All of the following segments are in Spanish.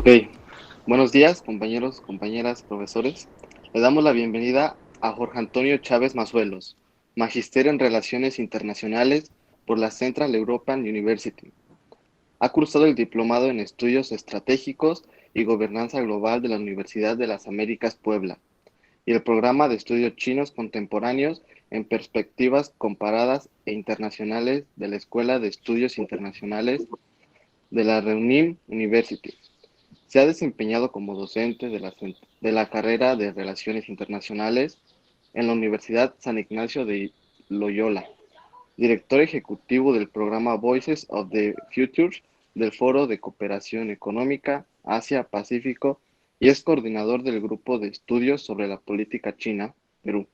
Ok, buenos días compañeros, compañeras, profesores. Le damos la bienvenida a Jorge Antonio Chávez Mazuelos, Magister en Relaciones Internacionales por la Central European University. Ha cursado el Diplomado en Estudios Estratégicos y Gobernanza Global de la Universidad de las Américas Puebla y el Programa de Estudios Chinos Contemporáneos en Perspectivas Comparadas e Internacionales de la Escuela de Estudios Internacionales de la Renmin University. Se ha desempeñado como docente de la carrera de Relaciones Internacionales en la Universidad San Ignacio de Loyola, director ejecutivo del programa Voices of the Future del Foro de Cooperación Económica Asia-Pacífico y es coordinador del Grupo de Estudios sobre la Política China, Perú.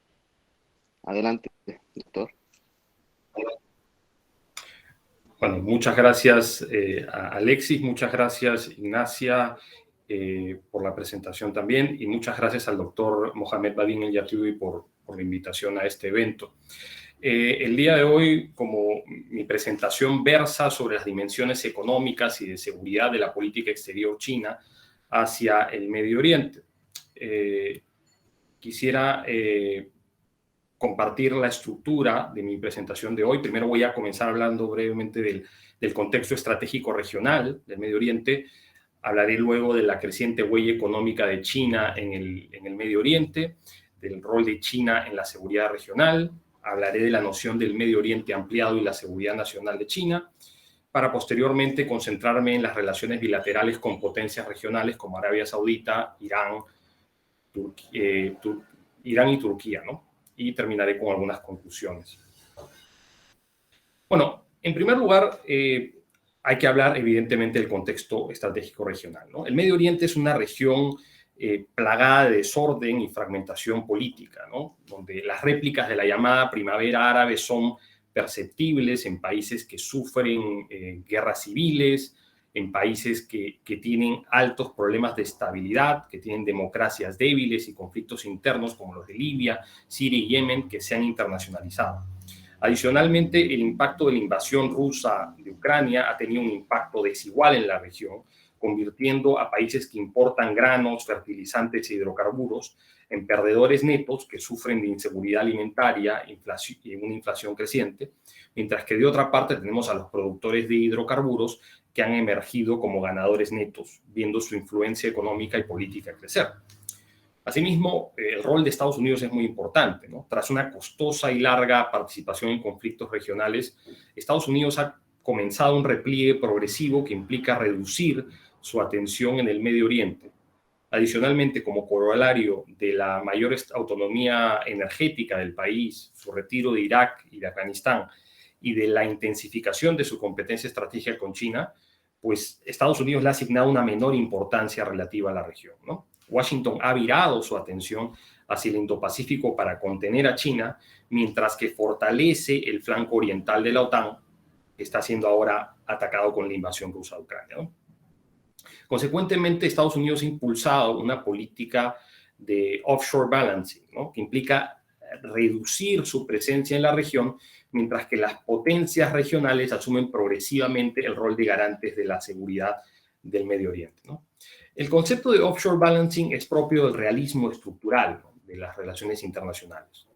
Adelante, doctor. Bueno, muchas gracias a Alexis, muchas gracias Ignacia por la presentación también y muchas gracias al doctor Mohamed Badin El Yatiui por la invitación a este evento. El día de hoy, como mi presentación versa sobre las dimensiones económicas y de seguridad de la política exterior china hacia el Medio Oriente, quisiera compartir la estructura de mi presentación de hoy. Primero voy a comenzar hablando brevemente del contexto estratégico regional del Medio Oriente. Hablaré luego de la creciente huella económica de China en el Medio Oriente, del rol de China en la seguridad regional. Hablaré de la noción del Medio Oriente ampliado y la seguridad nacional de China, para posteriormente concentrarme en las relaciones bilaterales con potencias regionales como Arabia Saudita, Irán y Turquía, ¿no? Y terminaré con algunas conclusiones. Bueno, en primer lugar, hay que hablar evidentemente del contexto estratégico regional, ¿no? El Medio Oriente es una región plagada de desorden y fragmentación política, ¿no? Donde las réplicas de la llamada primavera árabe son perceptibles en países que sufren guerras civiles, en países que tienen altos problemas de estabilidad, que tienen democracias débiles y conflictos internos como los de Libia, Siria y Yemen, que se han internacionalizado. Adicionalmente, el impacto de la invasión rusa de Ucrania ha tenido un impacto desigual en la región, convirtiendo a países que importan granos, fertilizantes e hidrocarburos en perdedores netos que sufren de inseguridad alimentaria y una inflación creciente, mientras que de otra parte tenemos a los productores de hidrocarburos que han emergido como ganadores netos, viendo su influencia económica y política crecer. Asimismo, el rol de Estados Unidos es muy importante, ¿no? Tras una costosa y larga participación en conflictos regionales, Estados Unidos ha comenzado un repliegue progresivo que implica reducir su atención en el Medio Oriente. Adicionalmente, como corolario de la mayor autonomía energética del país, su retiro de Irak y de Afganistán y de la intensificación de su competencia estratégica con China, pues Estados Unidos le ha asignado una menor importancia relativa a la región, ¿no? Washington ha virado su atención hacia el Indo-Pacífico para contener a China, mientras que fortalece el flanco oriental de la OTAN, que está siendo ahora atacado con la invasión rusa de Ucrania, ¿no? Consecuentemente, Estados Unidos ha impulsado una política de offshore balancing, ¿no? Que implica reducir su presencia en la región, mientras que las potencias regionales asumen progresivamente el rol de garantes de la seguridad del Medio Oriente, ¿no? El concepto de offshore balancing es propio del realismo estructural, ¿no?, de las relaciones internacionales.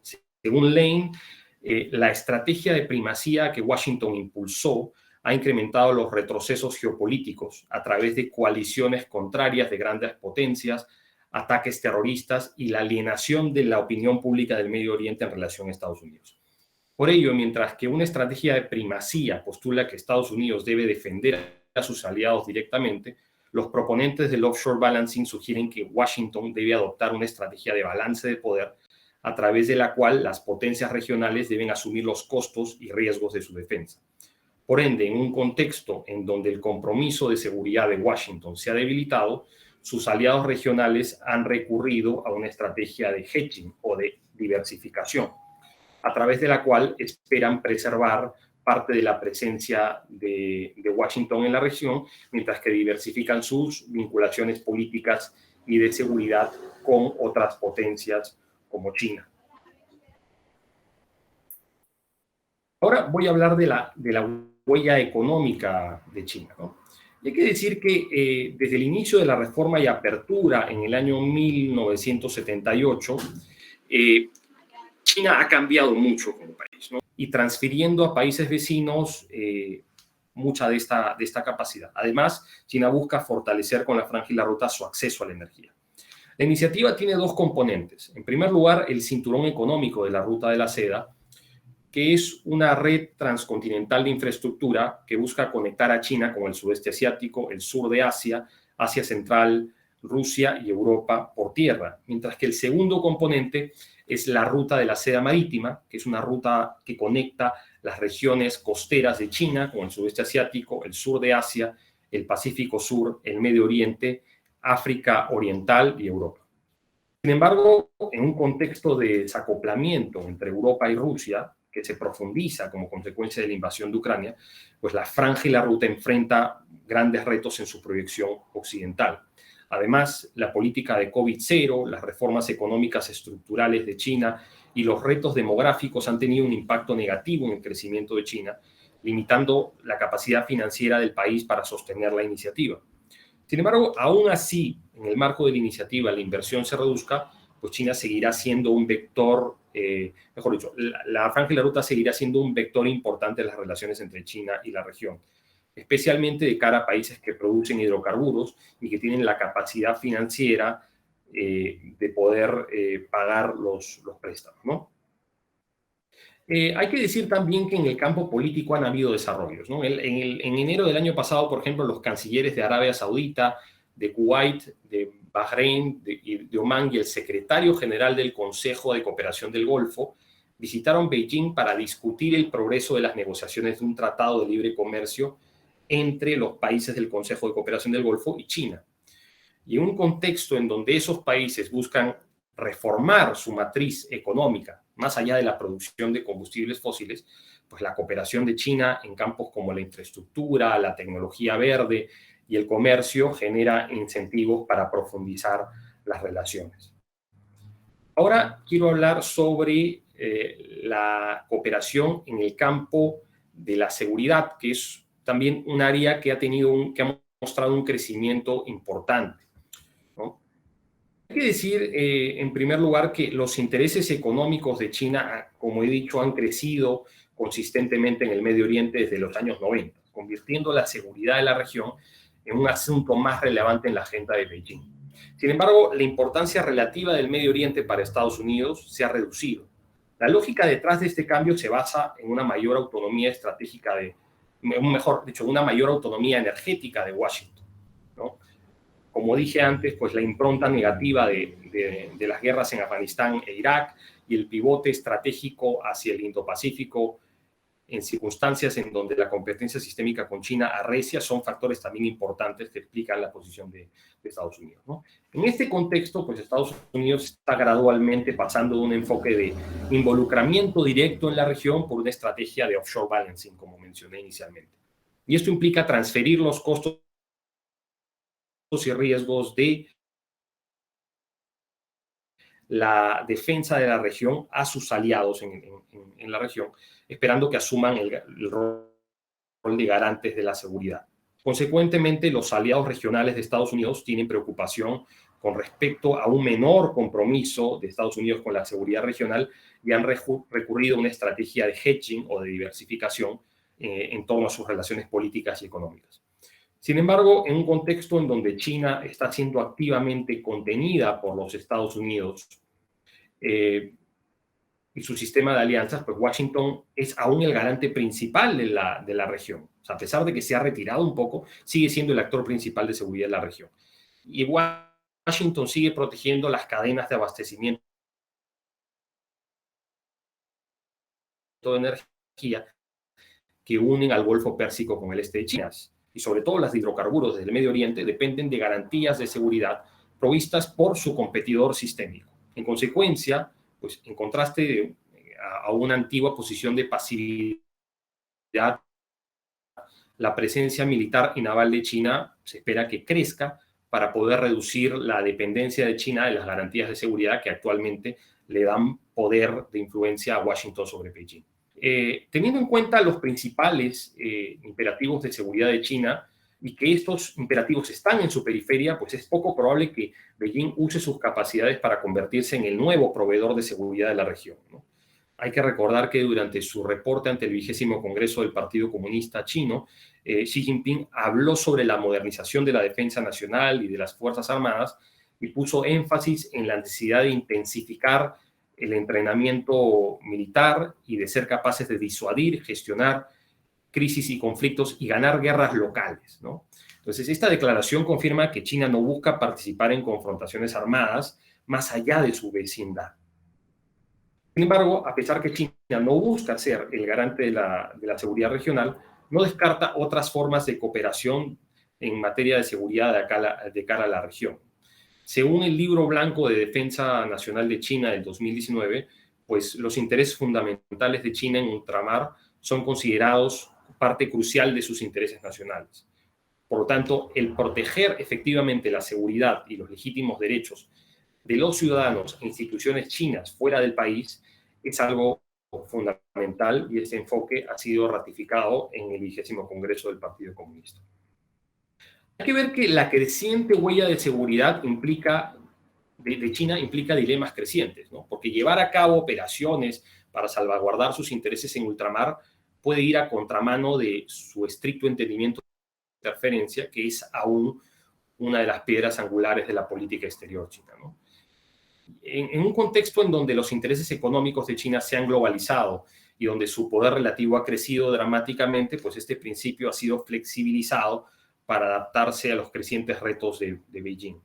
Según Lane, la estrategia de primacía que Washington impulsó ha incrementado los retrocesos geopolíticos a través de coaliciones contrarias de grandes potencias, ataques terroristas y la alienación de la opinión pública del Medio Oriente en relación a Estados Unidos. Por ello, mientras que una estrategia de primacía postula que Estados Unidos debe defender a sus aliados directamente, los proponentes del offshore balancing sugieren que Washington debe adoptar una estrategia de balance de poder a través de la cual las potencias regionales deben asumir los costos y riesgos de su defensa. Por ende, en un contexto en donde el compromiso de seguridad de Washington se ha debilitado, sus aliados regionales han recurrido a una estrategia de hedging o de diversificación, a través de la cual esperan preservar parte de la presencia de Washington en la región, mientras que diversifican sus vinculaciones políticas y de seguridad con otras potencias como China. Ahora voy a hablar de la huella económica de China, ¿no? Y hay que decir que desde el inicio de la reforma y apertura en el año 1978, China ha cambiado mucho como país, ¿no? Y transfiriendo a países vecinos mucha de esta capacidad. Además, China busca fortalecer con la Franja y la Ruta su acceso a la energía. La iniciativa tiene dos componentes. En primer lugar, el cinturón económico de la Ruta de la Seda, que es una red transcontinental de infraestructura que busca conectar a China con el sudeste asiático, el sur de Asia, Asia Central, Rusia y Europa por tierra. Mientras que el segundo componente es la Ruta de la Seda Marítima, que es una ruta que conecta las regiones costeras de China con el sudeste asiático, el sur de Asia, el Pacífico Sur, el Medio Oriente, África Oriental y Europa. Sin embargo, en un contexto de desacoplamiento entre Europa y Rusia, que se profundiza como consecuencia de la invasión de Ucrania, pues la Franja y la Ruta enfrenta grandes retos en su proyección occidental. Además, la política de COVID-0, las reformas económicas estructurales de China y los retos demográficos han tenido un impacto negativo en el crecimiento de China, limitando la capacidad financiera del país para sostener la iniciativa. Sin embargo, aún así, en el marco de la iniciativa, la inversión se reduzca, pues China seguirá siendo un vector, mejor dicho, la Franja y la Ruta seguirá siendo un vector importante en las relaciones entre China y la región, especialmente de cara a países que producen hidrocarburos y que tienen la capacidad financiera de poder pagar los préstamos, ¿no? Hay que decir también que en el campo político han habido desarrollos, ¿no? En enero del año pasado, por ejemplo, los cancilleres de Arabia Saudita, de Kuwait, de Bahrein, de Omán y el secretario general del Consejo de Cooperación del Golfo visitaron Beijing para discutir el progreso de las negociaciones de un tratado de libre comercio entre los países del Consejo de Cooperación del Golfo y China. Y en un contexto en donde esos países buscan reformar su matriz económica, más allá de la producción de combustibles fósiles, pues la cooperación de China en campos como la infraestructura, la tecnología verde y el comercio genera incentivos para profundizar las relaciones. Ahora quiero hablar sobre la cooperación en el campo de la seguridad, que es también un área que ha mostrado un crecimiento importante, ¿no? Hay que decir, en primer lugar, que los intereses económicos de China, como he dicho, han crecido consistentemente en el Medio Oriente desde los años 90, convirtiendo la seguridad de la región en un asunto más relevante en la agenda de Beijing. Sin embargo, la importancia relativa del Medio Oriente para Estados Unidos se ha reducido. La lógica detrás de este cambio se basa en una mayor autonomía estratégica mejor dicho, una mayor autonomía energética de Washington, ¿no? Como dije antes, pues la impronta negativa de las guerras en Afganistán e Irak y el pivote estratégico hacia el Indo-Pacífico en circunstancias en donde la competencia sistémica con China arrecia son factores también importantes que explican la posición de Estados Unidos, ¿no? En este contexto, pues Estados Unidos está gradualmente pasando de un enfoque de involucramiento directo en la región por una estrategia de offshore balancing, como mencioné inicialmente. Y esto implica transferir los costos y riesgos de la defensa de la región a sus aliados en la región, esperando que asuman el rol de garantes de la seguridad. Consecuentemente, los aliados regionales de Estados Unidos tienen preocupación con respecto a un menor compromiso de Estados Unidos con la seguridad regional y han recurrido a una estrategia de hedging o de diversificación en torno a sus relaciones políticas y económicas. Sin embargo, en un contexto en donde China está siendo activamente contenida por los Estados Unidos y su sistema de alianzas, pues Washington es aún el garante principal de la región. O sea, a pesar de que se ha retirado un poco, sigue siendo el actor principal de seguridad de la región. Y Washington sigue protegiendo las cadenas de abastecimiento de energía que unen al Golfo Pérsico con el este de China. Y sobre todo las de hidrocarburos del Medio Oriente dependen de garantías de seguridad provistas por su competidor sistémico. En consecuencia, pues en contraste a una antigua posición de pasividad, la presencia militar y naval de China se espera que crezca para poder reducir la dependencia de China de las garantías de seguridad que actualmente le dan poder de influencia a Washington sobre Beijing. Teniendo en cuenta los principales imperativos de seguridad de China, y que estos imperativos están en su periferia, pues es poco probable que Beijing use sus capacidades para convertirse en el nuevo proveedor de seguridad de la región, ¿no? Hay que recordar que durante su reporte ante el 20º Congreso del Partido Comunista Chino, Xi Jinping habló sobre la modernización de la defensa nacional y de las Fuerzas Armadas y puso énfasis en la necesidad de intensificar el entrenamiento militar y de ser capaces de disuadir, gestionar crisis y conflictos y ganar guerras locales, ¿no? Entonces, esta declaración confirma que China no busca participar en confrontaciones armadas más allá de su vecindad. Sin embargo, a pesar que China no busca ser el garante de la seguridad regional, no descarta otras formas de cooperación en materia de seguridad de cara a la región. Según el Libro Blanco de Defensa Nacional de China del 2019, pues los intereses fundamentales de China en ultramar son considerados parte crucial de sus intereses nacionales. Por lo tanto, el proteger efectivamente la seguridad y los legítimos derechos de los ciudadanos e instituciones chinas fuera del país es algo fundamental y ese enfoque ha sido ratificado en el 20º Congreso del Partido Comunista. Hay que ver que la creciente huella de seguridad de China implica dilemas crecientes, ¿no? Porque llevar a cabo operaciones para salvaguardar sus intereses en ultramar puede ir a contramano de su estricto entendimiento de interferencia, que es aún una de las piedras angulares de la política exterior china, ¿no? En un contexto en donde los intereses económicos de China se han globalizado y donde su poder relativo ha crecido dramáticamente, pues este principio ha sido flexibilizado para adaptarse a los crecientes retos de Beijing.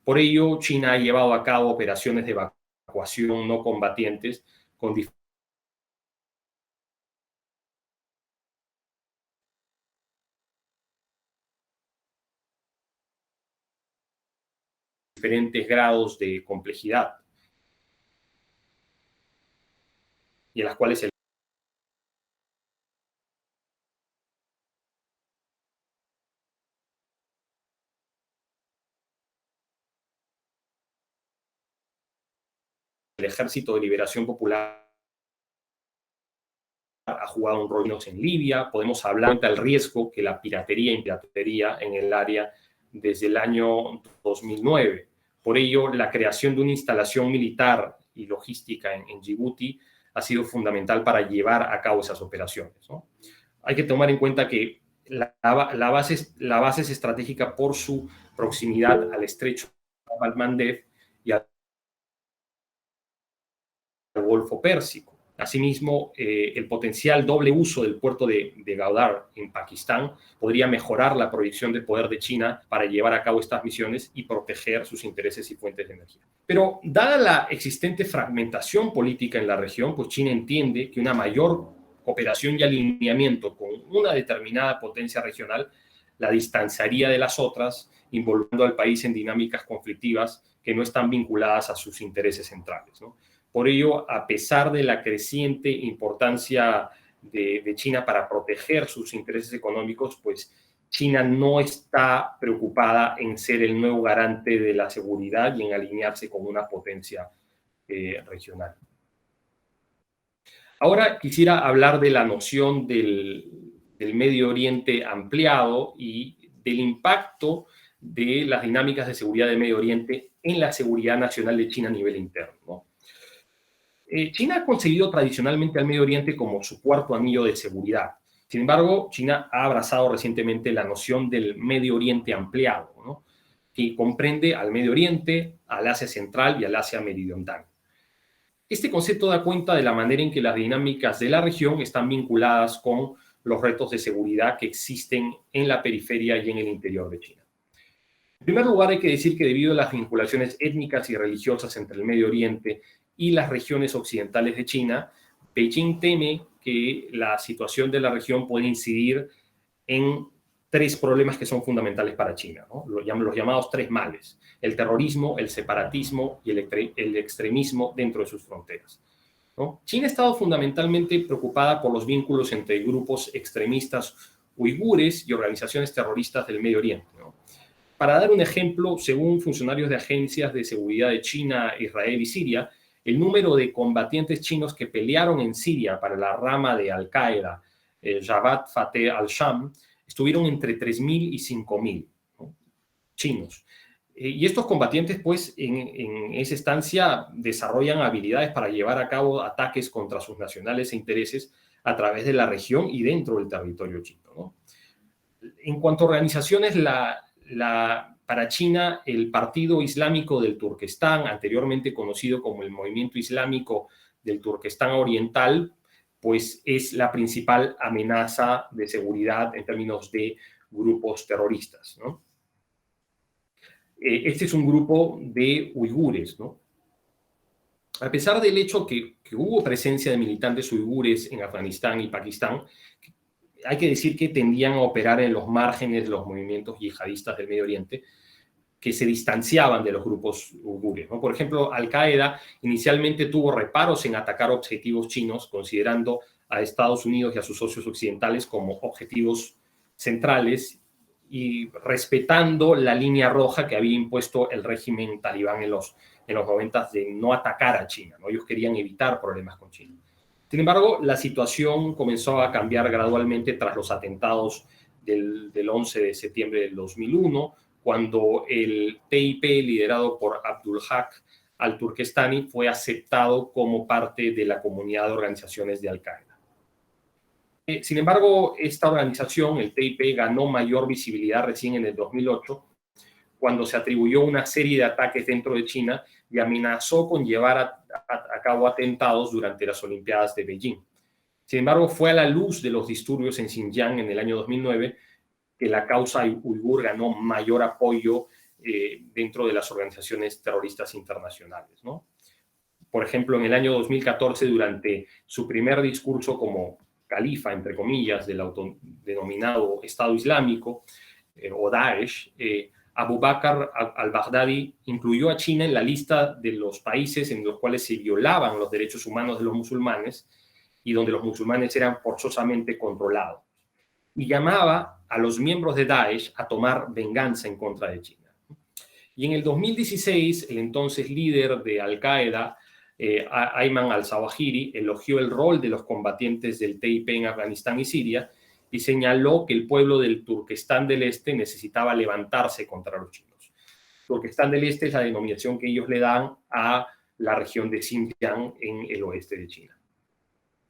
Por ello, China ha llevado a cabo operaciones de evacuación no combatientes con diferentes grados de complejidad y en las cuales el Ejército de Liberación Popular ha jugado un rol en Libia. Podemos hablar del riesgo que la piratería en el área desde el año 2009. Por ello, la creación de una instalación militar y logística en Djibouti ha sido fundamental para llevar a cabo esas operaciones, ¿no? Hay que tomar en cuenta que la base es estratégica por su proximidad al estrecho de Bab el-Mandeb y al Golfo Pérsico. Asimismo, el potencial doble uso del puerto de Gwadar en Pakistán podría mejorar la proyección de poder de China para llevar a cabo estas misiones y proteger sus intereses y fuentes de energía. Pero, dada la existente fragmentación política en la región, pues China entiende que una mayor cooperación y alineamiento con una determinada potencia regional la distanciaría de las otras, involucrando al país en dinámicas conflictivas que no están vinculadas a sus intereses centrales, ¿no? Por ello, a pesar de la creciente importancia de China para proteger sus intereses económicos, pues China no está preocupada en ser el nuevo garante de la seguridad y en alinearse con una potencia regional. Ahora quisiera hablar de la noción del Medio Oriente ampliado y del impacto de las dinámicas de seguridad del Medio Oriente en la seguridad nacional de China a nivel interno, ¿no? China ha concebido tradicionalmente al Medio Oriente como su cuarto anillo de seguridad. Sin embargo, China ha abrazado recientemente la noción del Medio Oriente ampliado, ¿no? Que comprende al Medio Oriente, al Asia Central y al Asia Meridional. Este concepto da cuenta de la manera en que las dinámicas de la región están vinculadas con los retos de seguridad que existen en la periferia y en el interior de China. En primer lugar, hay que decir que debido a las vinculaciones étnicas y religiosas entre el Medio Oriente y las regiones occidentales de China, Beijing teme que la situación de la región puede incidir en tres problemas que son fundamentales para China, ¿no? Los llamados tres males: el terrorismo, el separatismo y el extremismo dentro de sus fronteras, ¿no? China ha estado fundamentalmente preocupada por los vínculos entre grupos extremistas uigures y organizaciones terroristas del Medio Oriente, ¿no? Para dar un ejemplo, según funcionarios de agencias de seguridad de China, Israel y Siria, el número de combatientes chinos que pelearon en Siria para la rama de Al-Qaeda, Jabhat Fateh al-Sham, estuvieron entre 3.000 y 5.000, ¿no?, chinos. Y estos combatientes, pues, en esa estancia desarrollan habilidades para llevar a cabo ataques contra sus nacionales e intereses a través de la región y dentro del territorio chino, ¿no? En cuanto a organizaciones, para China, el Partido Islámico del Turquestán, anteriormente conocido como el Movimiento Islámico del Turquestán Oriental, pues es la principal amenaza de seguridad en términos de grupos terroristas, ¿no? Este es un grupo de uigures, ¿no? A pesar del hecho que hubo presencia de militantes uigures en Afganistán y Pakistán, hay que decir que tendían a operar en los márgenes de los movimientos yihadistas del Medio Oriente, que se distanciaban de los grupos uigures, ¿no? Por ejemplo, Al-Qaeda inicialmente tuvo reparos en atacar objetivos chinos, considerando a Estados Unidos y a sus socios occidentales como objetivos centrales y respetando la línea roja que había impuesto el régimen talibán en los 90 de no atacar a China, ¿no? Ellos querían evitar problemas con China. Sin embargo, la situación comenzó a cambiar gradualmente tras los atentados del 11 de septiembre del 2001, cuando el TIP, liderado por Abdul Haq al-Turkestani, fue aceptado como parte de la comunidad de organizaciones de Al-Qaeda. Sin embargo, esta organización, el TIP, ganó mayor visibilidad recién en el 2008, cuando se atribuyó una serie de ataques dentro de China y amenazó con llevar a cabo atentados durante las Olimpiadas de Beijing. Sin embargo, fue a la luz de los disturbios en Xinjiang en el año 2009 que la causa uigur ganó mayor apoyo dentro de las organizaciones terroristas internacionales, ¿no? Por ejemplo, en el año 2014, durante su primer discurso como califa, entre comillas, del autodenominado Estado Islámico, o Daesh, Abu Bakr al-Baghdadi incluyó a China en la lista de los países en los cuales se violaban los derechos humanos de los musulmanes y donde los musulmanes eran forzosamente controlados. Y llamaba a los miembros de Daesh a tomar venganza en contra de China. Y en el 2016, el entonces líder de Al-Qaeda, Ayman al-Zawahiri, elogió el rol de los combatientes del TIP en Afganistán y Siria y señaló que el pueblo del Turquestán del Este necesitaba levantarse contra los chinos. Turquestán del Este es la denominación que ellos le dan a la región de Xinjiang en el oeste de China.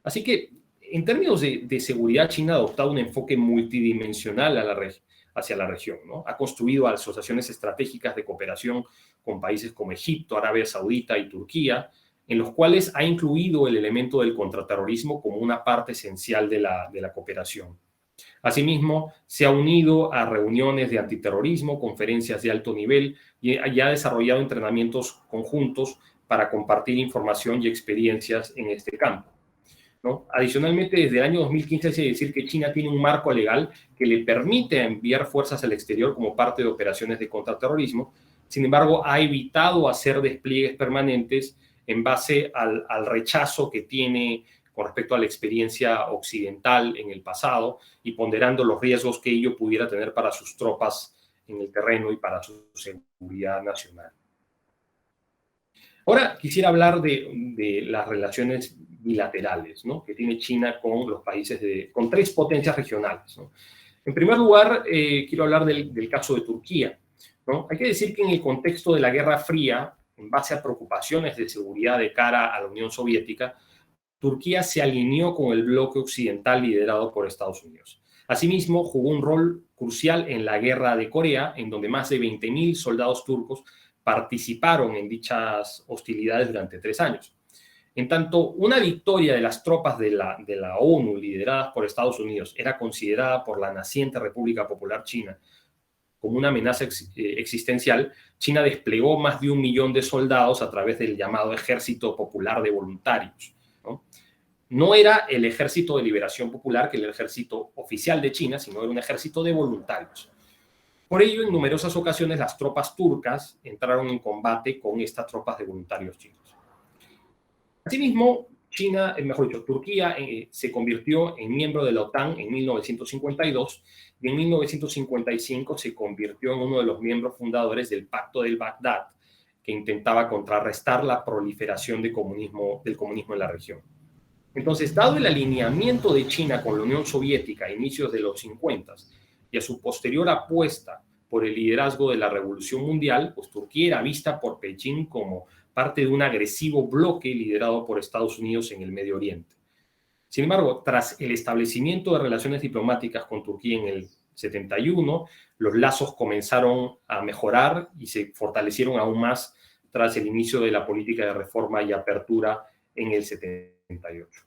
Así que, en términos de seguridad, China ha adoptado un enfoque multidimensional hacia la región, ¿no? Ha construido asociaciones estratégicas de cooperación con países como Egipto, Arabia Saudita y Turquía, en los cuales ha incluido el elemento del contraterrorismo como una parte esencial de la cooperación. Asimismo, se ha unido a reuniones de antiterrorismo, conferencias de alto nivel y ha desarrollado entrenamientos conjuntos para compartir información y experiencias en este campo, ¿no? Adicionalmente, desde el año 2015 hay que decir que China tiene un marco legal que le permite enviar fuerzas al exterior como parte de operaciones de contraterrorismo. Sin embargo, ha evitado hacer despliegues permanentes en base al rechazo que tiene con respecto a la experiencia occidental en el pasado y ponderando los riesgos que ello pudiera tener para sus tropas en el terreno y para su seguridad nacional. Ahora quisiera hablar de las relaciones bilaterales, ¿no?, que tiene China con los países, con tres potencias regionales, ¿no? En primer lugar, quiero hablar del caso de Turquía, ¿no? Hay que decir que en el contexto de la Guerra Fría, en base a preocupaciones de seguridad de cara a la Unión Soviética, Turquía se alineó con el bloque occidental liderado por Estados Unidos. Asimismo, jugó un rol crucial en la Guerra de Corea, en donde más de 20.000 soldados turcos participaron en dichas hostilidades durante 3 años. En tanto, una victoria de las tropas de la ONU lideradas por Estados Unidos era considerada por la naciente República Popular China como una amenaza existencial, China desplegó más de 1 millón de soldados a través del llamado Ejército Popular de Voluntarios, ¿no? No era el Ejército de Liberación Popular, que era el ejército oficial de China, sino era un ejército de voluntarios. Por ello, en numerosas ocasiones, las tropas turcas entraron en combate con estas tropas de voluntarios chinos. Asimismo, Turquía se convirtió en miembro de la OTAN en 1952 y en 1955 se convirtió en uno de los miembros fundadores del Pacto del Bagdad, que intentaba contrarrestar la proliferación del comunismo en la región. Entonces, dado el alineamiento de China con la Unión Soviética a inicios de los 50, y a su posterior apuesta por el liderazgo de la revolución mundial, pues Turquía era vista por Pekín como parte de un agresivo bloque liderado por Estados Unidos en el Medio Oriente. Sin embargo, tras el establecimiento de relaciones diplomáticas con Turquía en el 71, los lazos comenzaron a mejorar y se fortalecieron aún más tras el inicio de la política de reforma y apertura en el 78.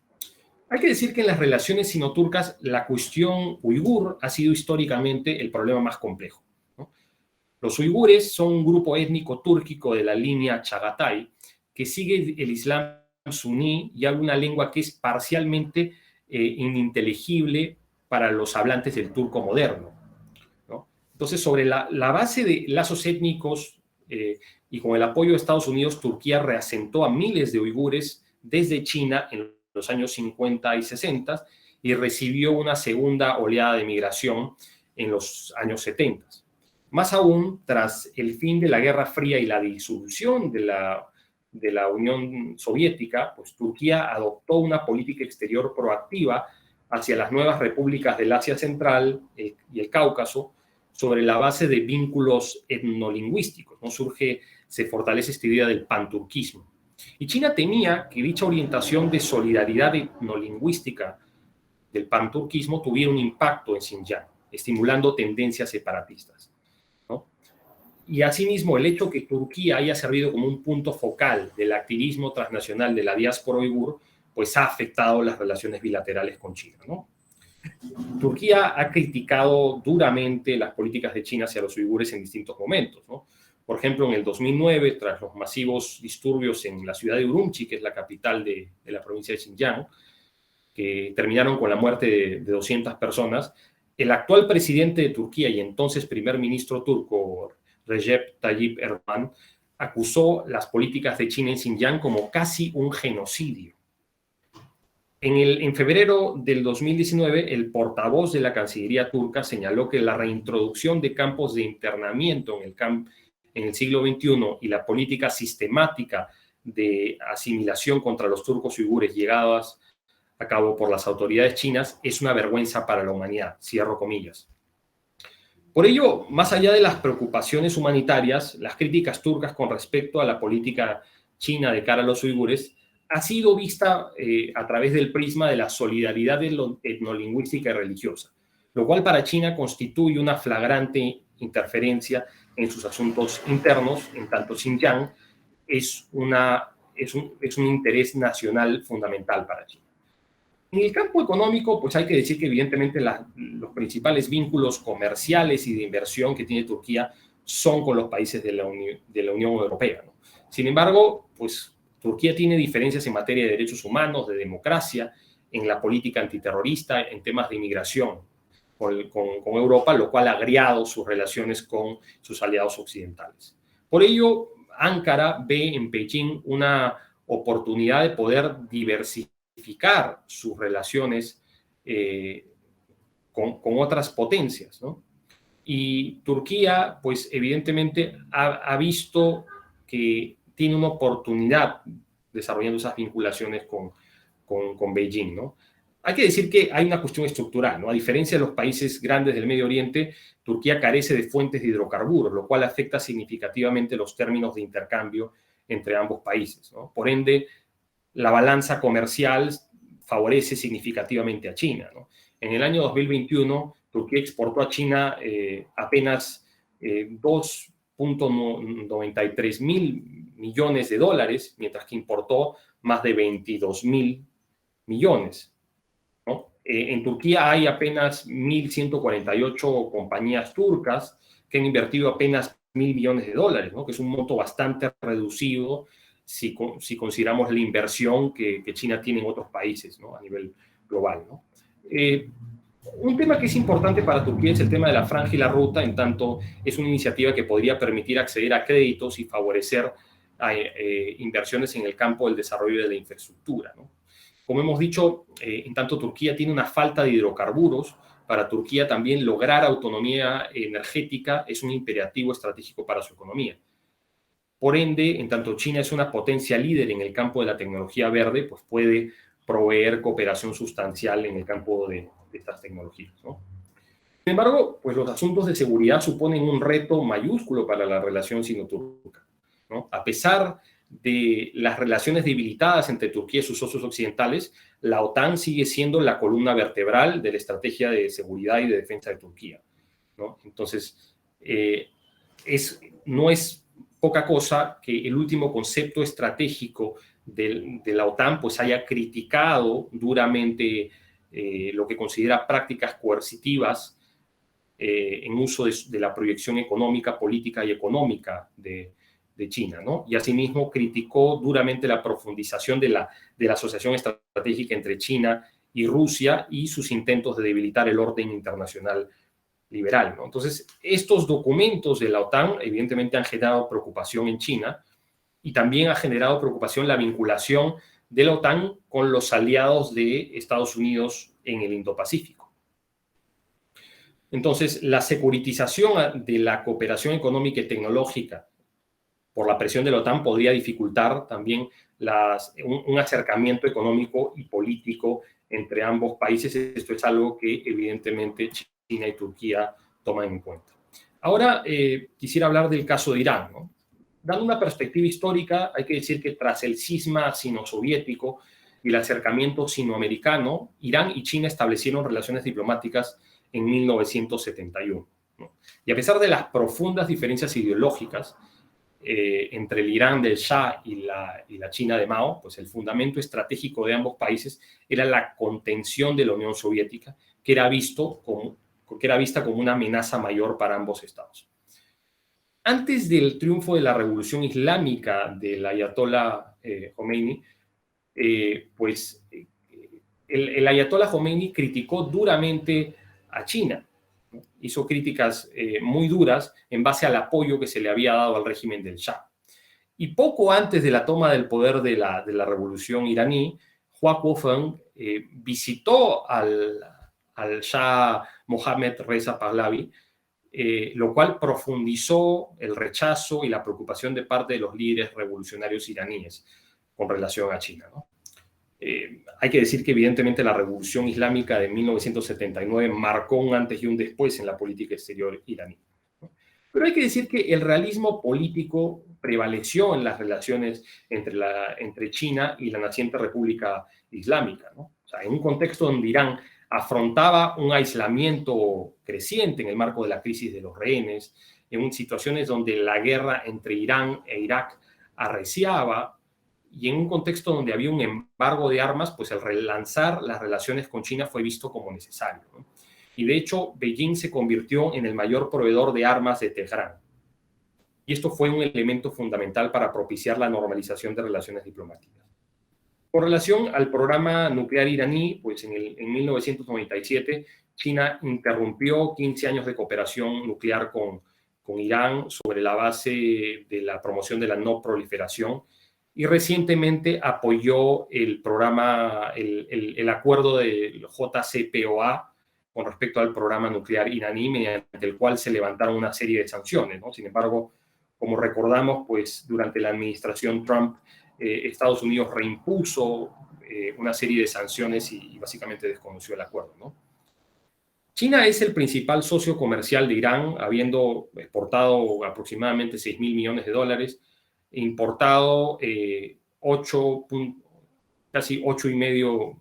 Hay que decir que en las relaciones sino-turcas la cuestión uigur ha sido históricamente el problema más complejo, ¿no? Los uigures son un grupo étnico túrquico de la línea Chagatai que sigue el Islam suní y habla una lengua que es parcialmente ininteligible para los hablantes del turco moderno, ¿no? Entonces, sobre la base de lazos étnicos y con el apoyo de Estados Unidos, Turquía reasentó a miles de uigures desde China en los años 50 y 60 y recibió una segunda oleada de migración en los años 70. Más aún, tras el fin de la Guerra Fría y la disolución de la Unión Soviética, pues Turquía adoptó una política exterior proactiva hacia las nuevas repúblicas del Asia Central y el Cáucaso sobre la base de vínculos etnolingüísticos, ¿no? Se fortalece esta idea del panturquismo. Y China temía que dicha orientación de solidaridad etnolingüística del panturquismo tuviera un impacto en Xinjiang, estimulando tendencias separatistas, ¿no? Y asimismo, el hecho que Turquía haya servido como un punto focal del activismo transnacional de la diáspora uigur, pues ha afectado las relaciones bilaterales con China, ¿no? Turquía ha criticado duramente las políticas de China hacia los uigures en distintos momentos, ¿no? Por ejemplo, en el 2009, tras los masivos disturbios en la ciudad de Urumqi, que es la capital de la provincia de Xinjiang, que terminaron con la muerte de 200 personas, el actual presidente de Turquía y entonces primer ministro turco, Recep Tayyip Erdogan, acusó las políticas de China en Xinjiang como casi un genocidio. En febrero del 2019, el portavoz de la Cancillería turca señaló que la reintroducción de campos de internamiento en el siglo XXI y la política sistemática de asimilación contra los turcos uigures llegadas a cabo por las autoridades chinas es una vergüenza para la humanidad, cierro comillas. Por ello, más allá de las preocupaciones humanitarias, las críticas turcas con respecto a la política china de cara a los uigures ha sido vista a través del prisma de la solidaridad etnolingüística y religiosa, lo cual para China constituye una flagrante interferencia en sus asuntos internos, en tanto Xinjiang es un interés nacional fundamental para China. En el campo económico, pues hay que decir que evidentemente los principales vínculos comerciales y de inversión que tiene Turquía son con los países de la Unión Europea, ¿no? Sin embargo, pues Turquía tiene diferencias en materia de derechos humanos, de democracia, en la política antiterrorista, en temas de inmigración con Europa, lo cual ha agriado sus relaciones con sus aliados occidentales. Por ello, Ankara ve en Beijing una oportunidad de poder diversificar sus relaciones con otras potencias, ¿no? Y Turquía, pues evidentemente ha visto que tiene una oportunidad desarrollando esas vinculaciones con Beijing, ¿no? Hay que decir que hay una cuestión estructural, ¿no? A diferencia de los países grandes del Medio Oriente, Turquía carece de fuentes de hidrocarburos, lo cual afecta significativamente los términos de intercambio entre ambos países, ¿no? Por ende, la balanza comercial favorece significativamente a China, ¿no? En el año 2021, Turquía exportó a China apenas 2.93 mil millones de dólares, mientras que importó más de 22 mil millones, ¿no? En Turquía hay apenas 1.148 compañías turcas que han invertido apenas 1.000 millones de dólares, ¿no? Que es un monto bastante reducido si consideramos la inversión que China tiene en otros países, ¿no? A nivel global, ¿no? Un tema que es importante para Turquía es el tema de la franja y la ruta, en tanto es una iniciativa que podría permitir acceder a créditos y favorecer inversiones en el campo del desarrollo de la infraestructura, ¿no? Como hemos dicho, en tanto Turquía tiene una falta de hidrocarburos, para Turquía también lograr autonomía energética es un imperativo estratégico para su economía. Por ende, en tanto China es una potencia líder en el campo de la tecnología verde, pues puede proveer cooperación sustancial en el campo de estas tecnologías, ¿no? embargo, pues los asuntos de seguridad suponen un reto mayúsculo para la relación sino-turca, ¿no? A pesar de las relaciones debilitadas entre Turquía y sus socios occidentales, la OTAN sigue siendo la columna vertebral de la estrategia de seguridad y de defensa de Turquía, ¿no? Entonces, no es poca cosa que el último concepto estratégico de la OTAN pues haya criticado duramente lo que considera prácticas coercitivas en uso de la proyección económica, política y económica de China, ¿no? Y asimismo criticó duramente la profundización de la asociación estratégica entre China y Rusia y sus intentos de debilitar el orden internacional liberal, ¿no? Entonces, estos documentos de la OTAN evidentemente han generado preocupación en China y también ha generado preocupación la vinculación de la OTAN con los aliados de Estados Unidos en el Indo-Pacífico. Entonces, la securitización de la cooperación económica y tecnológica por la presión de la OTAN podría dificultar también un acercamiento económico y político entre ambos países. Esto es algo que evidentemente China y Turquía toman en cuenta. Ahora quisiera hablar del caso de Irán, ¿no? Dando una perspectiva histórica, hay que decir que tras el cisma sino-soviético y el acercamiento sinoamericano, Irán y China establecieron relaciones diplomáticas en 1971, ¿no? Y a pesar de las profundas diferencias ideológicas entre el Irán del Shah y la China de Mao, pues el fundamento estratégico de ambos países era la contención de la Unión Soviética, que era vista como una amenaza mayor para ambos estados. Antes del triunfo de la revolución islámica del ayatollah Khomeini, el ayatollah Khomeini criticó duramente a China, ¿no? Hizo críticas muy duras en base al apoyo que se le había dado al régimen del Shah. Y poco antes de la toma del poder de la revolución iraní, Hua Guofeng visitó al Shah Mohammad Reza Pahlavi, lo cual profundizó el rechazo y la preocupación de parte de los líderes revolucionarios iraníes con relación a China, ¿no? Hay que decir que evidentemente la revolución islámica de 1979 marcó un antes y un después en la política exterior iraní, ¿no? Pero hay que decir que el realismo político prevaleció en las relaciones entre China y la naciente República Islámica, ¿no? O sea, en un contexto donde Irán afrontaba un aislamiento creciente en el marco de la crisis de los rehenes, en situaciones donde la guerra entre Irán e Irak arreciaba, y en un contexto donde había un embargo de armas, pues el relanzar las relaciones con China fue visto como necesario, ¿no? Y de hecho, Beijing se convirtió en el mayor proveedor de armas de Teherán. Y esto fue un elemento fundamental para propiciar la normalización de relaciones diplomáticas. Con relación al programa nuclear iraní, pues en 1997 China interrumpió 15 años de cooperación nuclear con Irán sobre la base de la promoción de la no proliferación, y recientemente apoyó el programa, el acuerdo del JCPOA con respecto al programa nuclear iraní, mediante el cual se levantaron una serie de sanciones, ¿no? Sin embargo, como recordamos, pues durante la administración Trump, Estados Unidos reimpuso una serie de sanciones y básicamente desconoció el acuerdo, ¿no? China es el principal socio comercial de Irán, habiendo exportado aproximadamente 6 mil millones de dólares, importado casi 8,5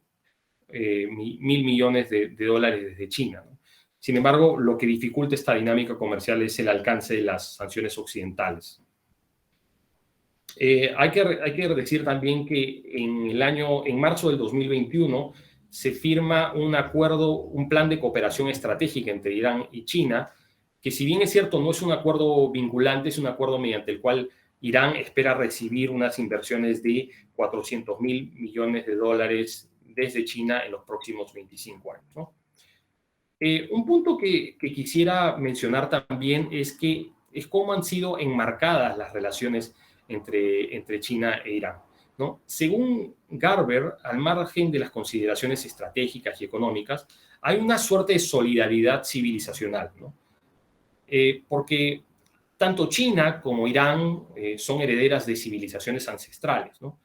mil millones de dólares desde China, ¿no? Sin embargo, lo que dificulta esta dinámica comercial es el alcance de las sanciones occidentales. Hay que decir también que en marzo del 2021 se firma un acuerdo, un plan de cooperación estratégica entre Irán y China, que si bien es cierto no es un acuerdo vinculante, es un acuerdo mediante el cual Irán espera recibir unas inversiones de 400 mil millones de dólares desde China en los próximos 25 años, ¿no? Un punto que quisiera mencionar también es cómo han sido enmarcadas las relaciones entre China e Irán, ¿no? Según Garber, al margen de las consideraciones estratégicas y económicas, hay una suerte de solidaridad civilizacional, ¿no? Porque tanto China como Irán son herederas de civilizaciones ancestrales, ¿no?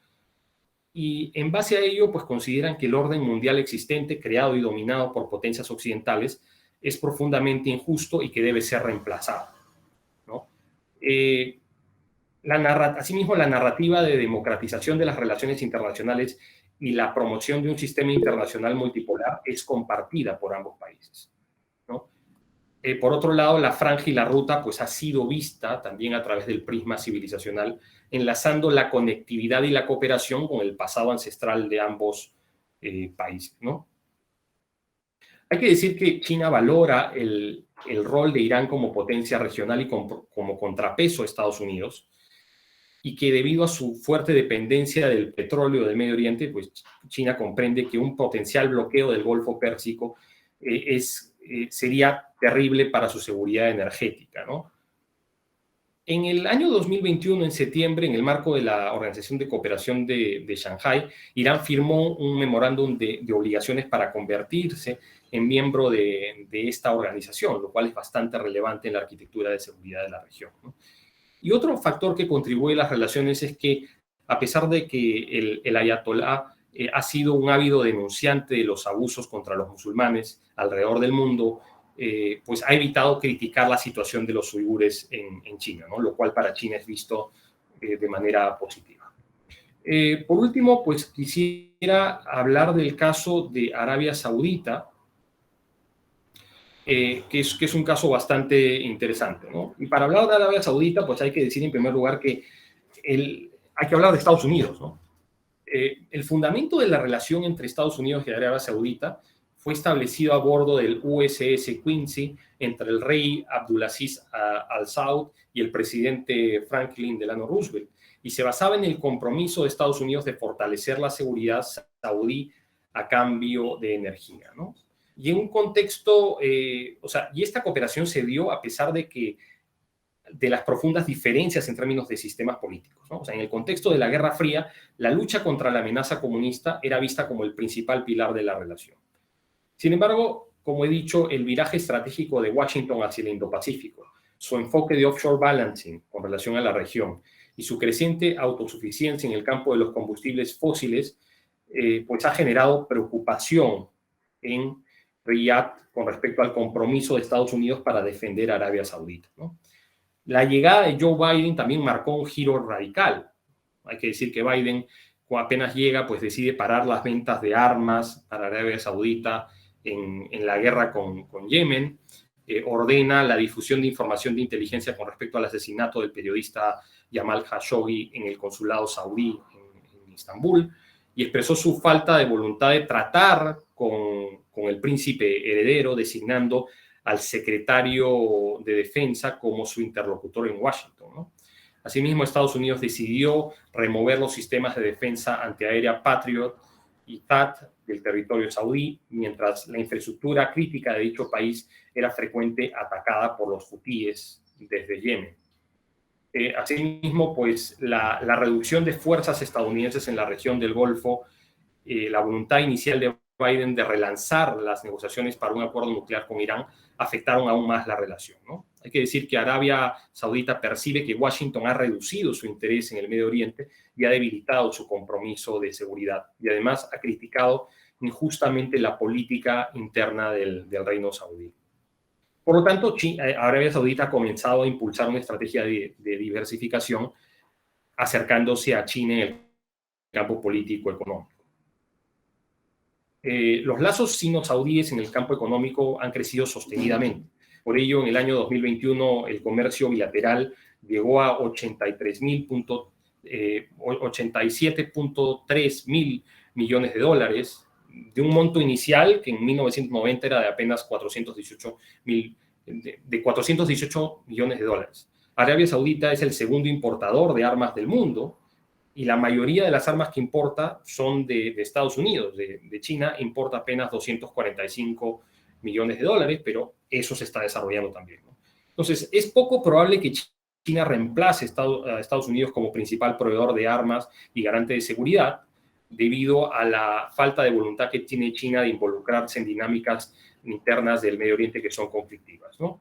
Y en base a ello, pues consideran que el orden mundial existente, creado y dominado por potencias occidentales, es profundamente injusto y que debe ser reemplazado, ¿no? Asimismo, la narrativa de democratización de las relaciones internacionales y la promoción de un sistema internacional multipolar es compartida por ambos países, ¿no? Por otro lado, la franja y la ruta pues, ha sido vista también a través del prisma civilizacional, enlazando la conectividad y la cooperación con el pasado ancestral de ambos países, ¿no? Hay que decir que China valora el rol de Irán como potencia regional y como contrapeso a Estados Unidos, y que debido a su fuerte dependencia del petróleo del Medio Oriente, pues China comprende que un potencial bloqueo del Golfo Pérsico sería terrible para su seguridad energética, ¿no? En el año 2021, en septiembre, en el marco de la Organización de Cooperación de Shanghái, Irán firmó un memorándum de obligaciones para convertirse en miembro de esta organización, lo cual es bastante relevante en la arquitectura de seguridad de la región, ¿no? Y otro factor que contribuye a las relaciones es que, a pesar de que el ayatolá ha sido un ávido denunciante de los abusos contra los musulmanes alrededor del mundo, pues ha evitado criticar la situación de los uigures en China, ¿no? Lo cual para China es visto de manera positiva. Por último, pues quisiera hablar del caso de Arabia Saudita, que es un caso bastante interesante, ¿no? Y para hablar de Arabia Saudita, pues hay que decir en primer lugar que hay que hablar de Estados Unidos, ¿no? El fundamento de la relación entre Estados Unidos y Arabia Saudita fue establecido a bordo del USS Quincy entre el rey Abdulaziz Al Saud y el presidente Franklin Delano Roosevelt, y se basaba en el compromiso de Estados Unidos de fortalecer la seguridad saudí a cambio de energía, ¿no? Y en un contexto, y esta cooperación se dio a pesar de las profundas diferencias en términos de sistemas políticos, ¿no? O sea, en el contexto de la Guerra Fría, la lucha contra la amenaza comunista era vista como el principal pilar de la relación. Sin embargo, como he dicho, el viraje estratégico de Washington hacia el Indo-Pacífico, su enfoque de offshore balancing con relación a la región y su creciente autosuficiencia en el campo de los combustibles fósiles, pues ha generado preocupación en Riyadh con respecto al compromiso de Estados Unidos para defender a Arabia Saudita, ¿no? La llegada de Joe Biden también marcó un giro radical. Hay que decir que Biden, cuando apenas llega, pues decide parar las ventas de armas para Arabia Saudita en la guerra con Yemen, ordena la difusión de información de inteligencia con respecto al asesinato del periodista Jamal Khashoggi en el consulado saudí en Estambul, y expresó su falta de voluntad de tratar con el príncipe heredero, designando al secretario de Defensa como su interlocutor en Washington, ¿no? Asimismo, Estados Unidos decidió remover los sistemas de defensa antiaérea Patriot y THAAD del territorio saudí, mientras la infraestructura crítica de dicho país era frecuente atacada por los hutíes desde Yemen. Asimismo, pues la reducción de fuerzas estadounidenses en la región del Golfo, la voluntad inicial de Biden de relanzar las negociaciones para un acuerdo nuclear con Irán afectaron aún más la relación, ¿no? Hay que decir que Arabia Saudita percibe que Washington ha reducido su interés en el Medio Oriente y ha debilitado su compromiso de seguridad, y además ha criticado injustamente la política interna del reino saudí. Por lo tanto, Arabia Saudita ha comenzado a impulsar una estrategia de diversificación, acercándose a China en el campo político-económico. Los lazos sino-saudíes en el campo económico han crecido sostenidamente. Por ello, en el año 2021, el comercio bilateral llegó a 87.3 mil millones de dólares, de un monto inicial que en 1990 era de apenas 418 millones de dólares. Arabia Saudita es el segundo importador de armas del mundo, y la mayoría de las armas que importa son de Estados Unidos. De China importa apenas 245 millones de dólares, pero eso se está desarrollando también, ¿no? Entonces, es poco probable que China reemplace a Estados Unidos como principal proveedor de armas y garante de seguridad, debido a la falta de voluntad que tiene China de involucrarse en dinámicas internas del Medio Oriente que son conflictivas, ¿no?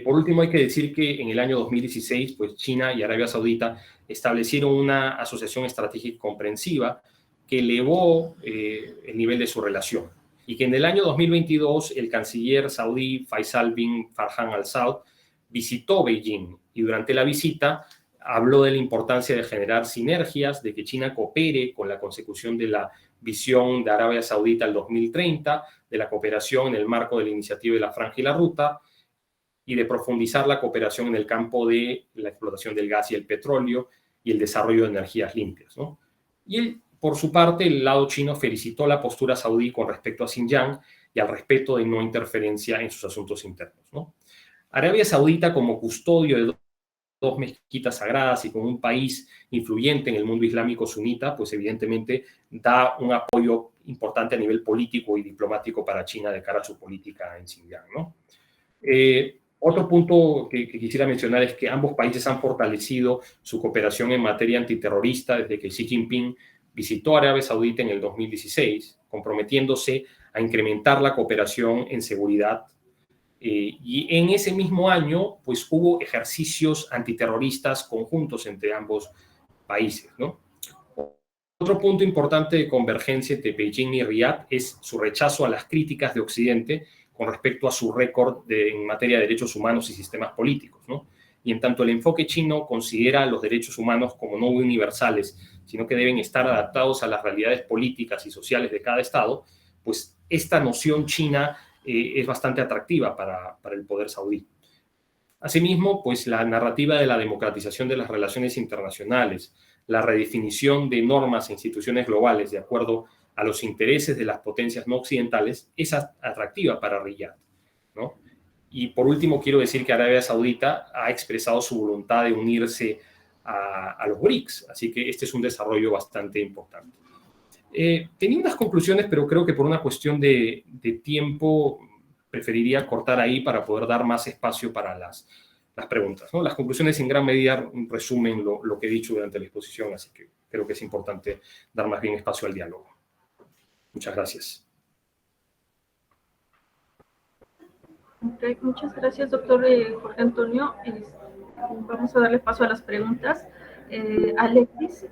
Por último, hay que decir que en el año 2016, pues China y Arabia Saudita establecieron una asociación estratégica comprensiva que elevó el nivel de su relación. y que en el año 2022 el canciller saudí Faisal bin Farhan Al Saud visitó Beijing y durante la visita habló de la importancia de generar sinergias, de que China coopere con la consecución de la visión de Arabia Saudita al 2030, de la cooperación en el marco de la iniciativa de la Franja y la Ruta, y de profundizar la cooperación en el campo de la explotación del gas y el petróleo y el desarrollo de energías limpias, ¿no? Y él, por su parte, el lado chino felicitó la postura saudí con respecto a Xinjiang y al respeto de no interferencia en sus asuntos internos, ¿no? Arabia Saudita, como custodio de dos mezquitas sagradas y como un país influyente en el mundo islámico sunita, pues evidentemente da un apoyo importante a nivel político y diplomático para China de cara a su política en Xinjiang, ¿no? Otro punto que quisiera mencionar es que ambos países han fortalecido su cooperación en materia antiterrorista desde que Xi Jinping visitó Arabia Saudita en el 2016, comprometiéndose a incrementar la cooperación en seguridad. Y en ese mismo año, pues hubo ejercicios antiterroristas conjuntos entre ambos países, ¿no? Otro punto importante de convergencia entre Beijing y Riad es su rechazo a las críticas de Occidente con respecto a su récord en materia de derechos humanos y sistemas políticos, ¿no? Y en tanto el enfoque chino considera los derechos humanos como no universales, sino que deben estar adaptados a las realidades políticas y sociales de cada Estado, pues esta noción china es bastante atractiva para el poder saudí. Asimismo, pues la narrativa de la democratización de las relaciones internacionales, la redefinición de normas e instituciones globales de acuerdo a los intereses de las potencias no occidentales es atractiva para Riyadh, ¿no? Y por último, quiero decir que Arabia Saudita ha expresado su voluntad de unirse a los BRICS, así que este es un desarrollo bastante importante. Tenía unas conclusiones, pero creo que por una cuestión de tiempo preferiría cortar ahí para poder dar más espacio para las preguntas, ¿no? Las conclusiones en gran medida resumen lo que he dicho durante la exposición, así que creo que es importante dar más bien espacio al diálogo. Muchas gracias. Okay, muchas gracias, doctor Jorge Antonio. Vamos a darle paso a las preguntas. Alexis,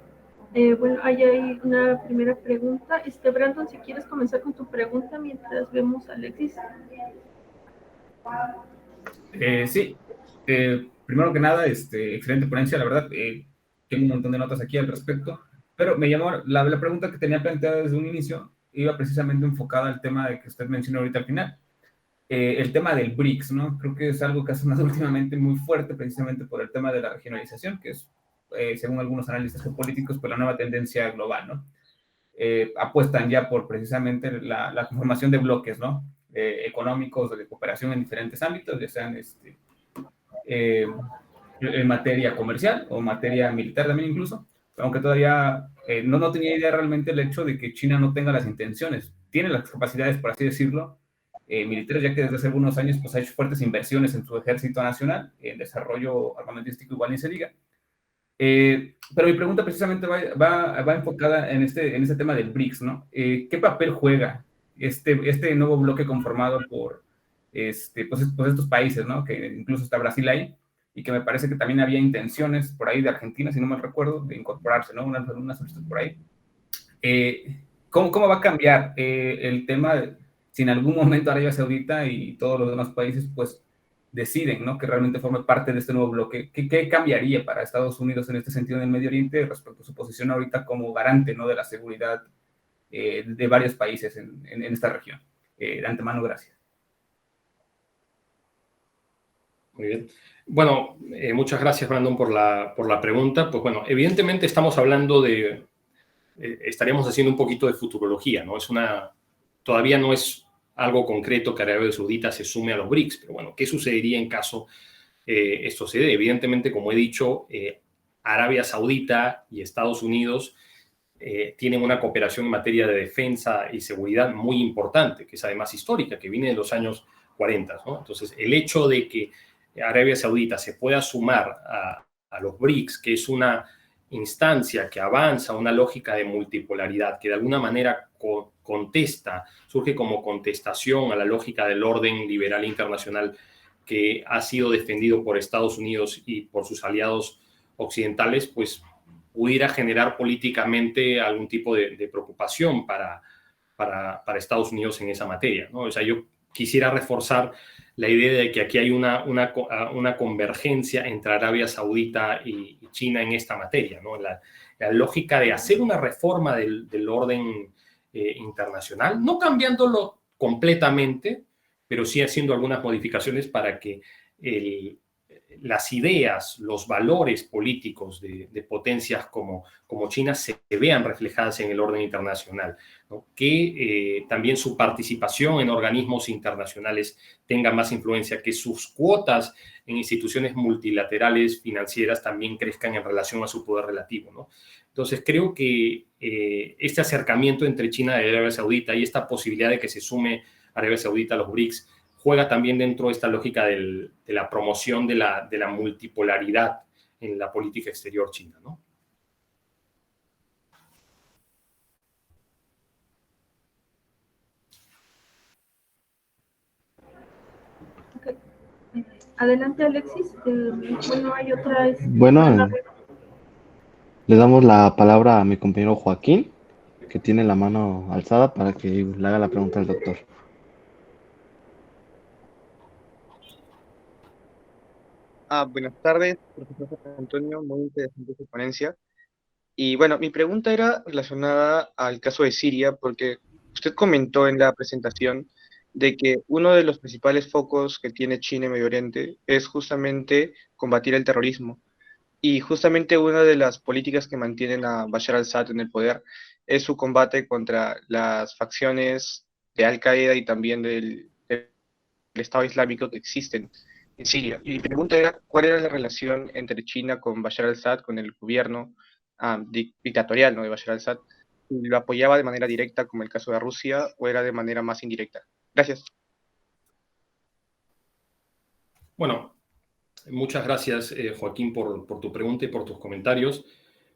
bueno, ahí hay una primera pregunta. Brandon, si quieres comenzar con tu pregunta mientras vemos a Alexis. Sí, primero que nada, excelente ponencia, la verdad, tengo un montón de notas aquí al respecto, pero me llamó, la pregunta que tenía planteada desde un inicio iba precisamente enfocada al tema de que usted mencionó ahorita al final, el tema del BRICS, ¿no? Creo que es algo que ha sonado últimamente muy fuerte precisamente por el tema de la regionalización, que es, según algunos analistas geopolíticos, pues la nueva tendencia global, ¿no? Apuestan ya por precisamente la conformación de bloques, ¿no? Económicos, de cooperación en diferentes ámbitos, ya sean en materia comercial o materia militar también incluso, aunque todavía no tenía idea realmente el hecho de que China no tenga las intenciones, tiene las capacidades, por así decirlo, militares, ya que desde hace algunos años pues, ha hecho fuertes inversiones en su ejército nacional, en desarrollo armamentístico igual ni se diga. Pero mi pregunta precisamente va enfocada en este tema del BRICS, ¿no? ¿Qué papel juega este nuevo bloque conformado por pues estos países, ¿no? Que incluso está Brasil ahí, y que me parece que también había intenciones por ahí de Argentina, si no mal recuerdo, de incorporarse, ¿no? Una solicitud por ahí. ¿Cómo va a cambiar el tema si en algún momento Arabia Saudita y todos los demás países, pues, deciden, ¿no? Que realmente forme parte de este nuevo bloque? ¿Qué cambiaría para Estados Unidos en este sentido en el Medio Oriente respecto a su posición ahorita como garante, ¿no? De la seguridad de varios países en esta región? De antemano, gracias. Muy bien. Bueno, muchas gracias, Brandon, por la pregunta. Pues bueno, evidentemente estamos hablando de, estaríamos haciendo un poquito de futurología, ¿no? Todavía no es algo concreto que Arabia Saudita se sume a los BRICS, pero bueno, ¿qué sucedería en caso esto se dé? Evidentemente, como he dicho, Arabia Saudita y Estados Unidos tienen una cooperación en materia de defensa y seguridad muy importante, que es además histórica, que viene de los años 40, ¿no? Entonces, el hecho de que Arabia Saudita se pueda sumar a los BRICS, que es una instancia que avanza a una lógica de multipolaridad, que de alguna manera surge como contestación a la lógica del orden liberal internacional que ha sido defendido por Estados Unidos y por sus aliados occidentales, pues pudiera generar políticamente algún tipo de preocupación para para Estados Unidos en esa materia, ¿no? O sea, yo quisiera reforzar la idea de que aquí hay una convergencia entre Arabia Saudita y China en esta materia, ¿no? La lógica de hacer una reforma del orden internacional, no cambiándolo completamente, pero sí haciendo algunas modificaciones para que las ideas, los valores políticos de potencias como China se vean reflejadas en el orden internacional, ¿no? Que también su participación en organismos internacionales tenga más influencia, que sus cuotas en instituciones multilaterales financieras también crezcan en relación a su poder relativo, ¿no? Entonces creo que este acercamiento entre China y Arabia Saudita y esta posibilidad de que se sume Arabia Saudita a los BRICS juega también dentro de esta lógica de la promoción de la multipolaridad en la política exterior china, ¿no? Okay. Adelante, Alexis. Bueno, hay otra. Bueno, le damos la palabra a mi compañero Joaquín, que tiene la mano alzada para que le haga la pregunta al doctor. Buenas tardes, profesor Antonio, muy interesante su ponencia. Y bueno, mi pregunta era relacionada al caso de Siria, porque usted comentó en la presentación de que uno de los principales focos que tiene China en Medio Oriente es justamente combatir el terrorismo. Y justamente una de las políticas que mantienen a Bashar al-Assad en el poder es su combate contra las facciones de Al-Qaeda y también del Estado Islámico que existen en Siria. Y mi pregunta era, ¿cuál era la relación entre China con Bashar al-Assad, con el gobierno dictatorial, ¿no?, de Bashar al-Assad? ¿Lo apoyaba de manera directa, como el caso de Rusia, o era de manera más indirecta? Gracias. Bueno, muchas gracias, Joaquín, por tu pregunta y por tus comentarios.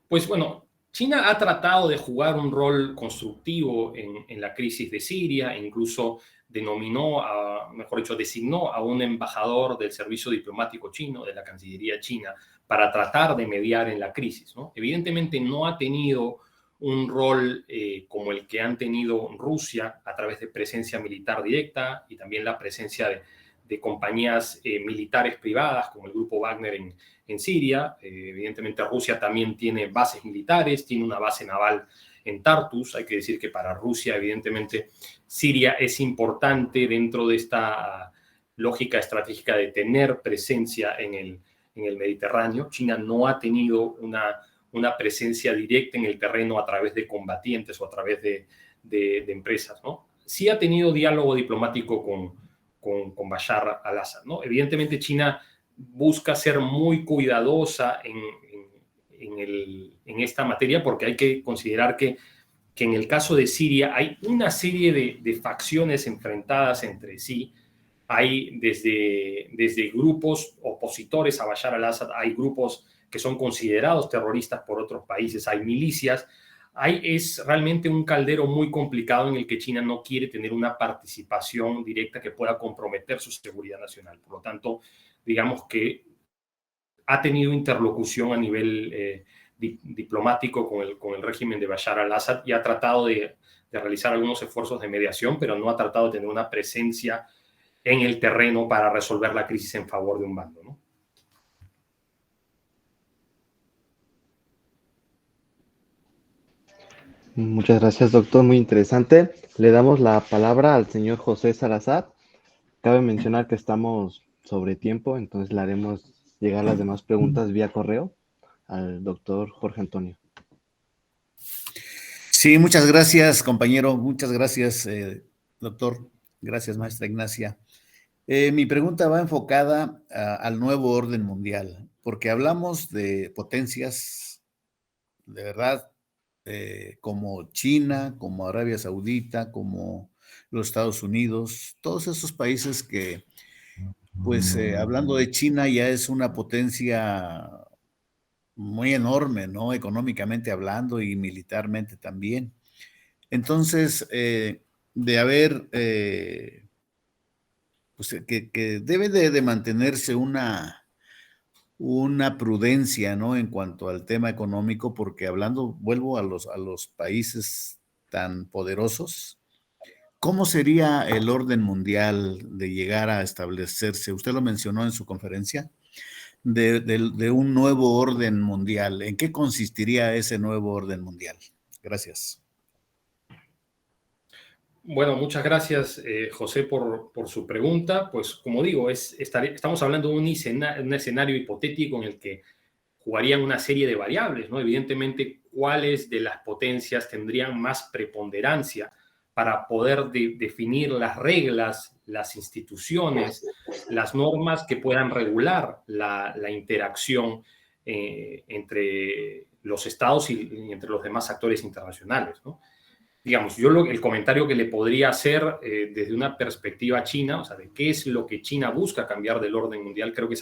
Pues bueno, China ha tratado de jugar un rol constructivo en la crisis de Siria, e incluso designó a un embajador del servicio diplomático chino, de la Cancillería china, para tratar de mediar en la crisis, ¿no? Evidentemente no ha tenido un rol como el que han tenido Rusia a través de presencia militar directa y también la presencia de compañías militares privadas como el grupo Wagner en Siria. Evidentemente Rusia también tiene bases militares, tiene una base naval en Tartus. Hay que decir que para Rusia, evidentemente, Siria es importante dentro de esta lógica estratégica de tener presencia en el Mediterráneo. China no ha tenido una presencia directa en el terreno a través de combatientes o a través de empresas, ¿no? Sí ha tenido diálogo diplomático con Bashar al-Assad, ¿no? Evidentemente China busca ser muy cuidadosa en esta materia, porque hay que considerar que en el caso de Siria hay una serie de facciones enfrentadas entre sí. Hay desde grupos opositores a Bashar al-Assad, hay grupos que son considerados terroristas por otros países, hay milicias. Es realmente un caldero muy complicado en el que China no quiere tener una participación directa que pueda comprometer su seguridad nacional. Por lo tanto, digamos que ha tenido interlocución a nivel diplomático con el régimen de Bashar al-Assad y ha tratado de realizar algunos esfuerzos de mediación, pero no ha tratado de tener una presencia en el terreno para resolver la crisis en favor de un bando, ¿no? Muchas gracias, doctor. Muy interesante. Le damos la palabra al señor José Salazar. Cabe mencionar que estamos sobre tiempo, entonces le haremos llegar las demás preguntas vía correo al doctor Jorge Antonio. Sí, muchas gracias, compañero. Muchas gracias, doctor. Gracias, maestra Ignacia. Mi pregunta va enfocada al nuevo orden mundial, porque hablamos de potencias, de verdad, como China, como Arabia Saudita, como los Estados Unidos, todos esos países que, pues, hablando de China, ya es una potencia muy enorme, ¿no? Económicamente hablando y militarmente también. Entonces, de haber, pues que debe de mantenerse una prudencia, ¿no? En cuanto al tema económico, porque vuelvo a los países tan poderosos, ¿Cómo sería el orden mundial de llegar a establecerse? Usted lo mencionó en su conferencia, de un nuevo orden mundial. ¿En qué consistiría ese nuevo orden mundial? Gracias. Bueno, muchas gracias, José, por su pregunta. Pues como digo, estamos hablando de un escenario hipotético en el que jugarían una serie de variables, ¿no? Evidentemente, cuáles de las potencias tendrían más preponderancia para poder definir las reglas, las instituciones, las normas que puedan regular la interacción entre los estados y entre los demás actores internacionales, ¿no? Digamos, el comentario que le podría hacer desde una perspectiva china, o sea, de qué es lo que China busca cambiar del orden mundial, creo que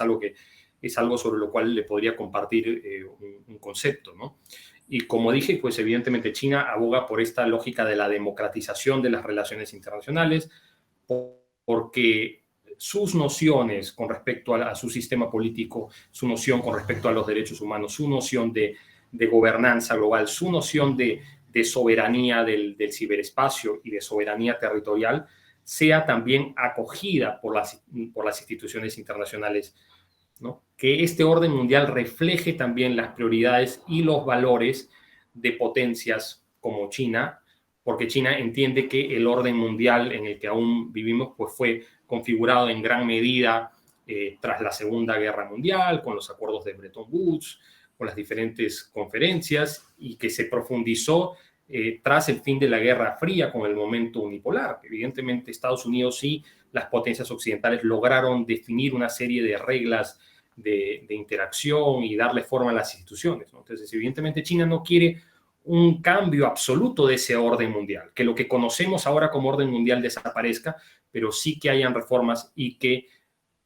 es algo sobre lo cual le podría compartir un concepto, ¿no? Y como dije, pues evidentemente China aboga por esta lógica de la democratización de las relaciones internacionales, porque sus nociones con respecto a su sistema político, su noción con respecto a los derechos humanos, su noción de gobernanza global, su noción de soberanía del ciberespacio y de soberanía territorial, sea también acogida por las instituciones internacionales, ¿no? Que este orden mundial refleje también las prioridades y los valores de potencias como China, porque China entiende que el orden mundial en el que aún vivimos pues fue configurado en gran medida tras la Segunda Guerra Mundial, con los acuerdos de Bretton Woods, con las diferentes conferencias, y que se profundizó tras el fin de la Guerra Fría con el momento unipolar. Evidentemente, Estados Unidos y las potencias occidentales lograron definir una serie de reglas de interacción y darle forma a las instituciones, ¿no? Entonces, evidentemente, China no quiere un cambio absoluto de ese orden mundial, que lo que conocemos ahora como orden mundial desaparezca, pero sí que hayan reformas y que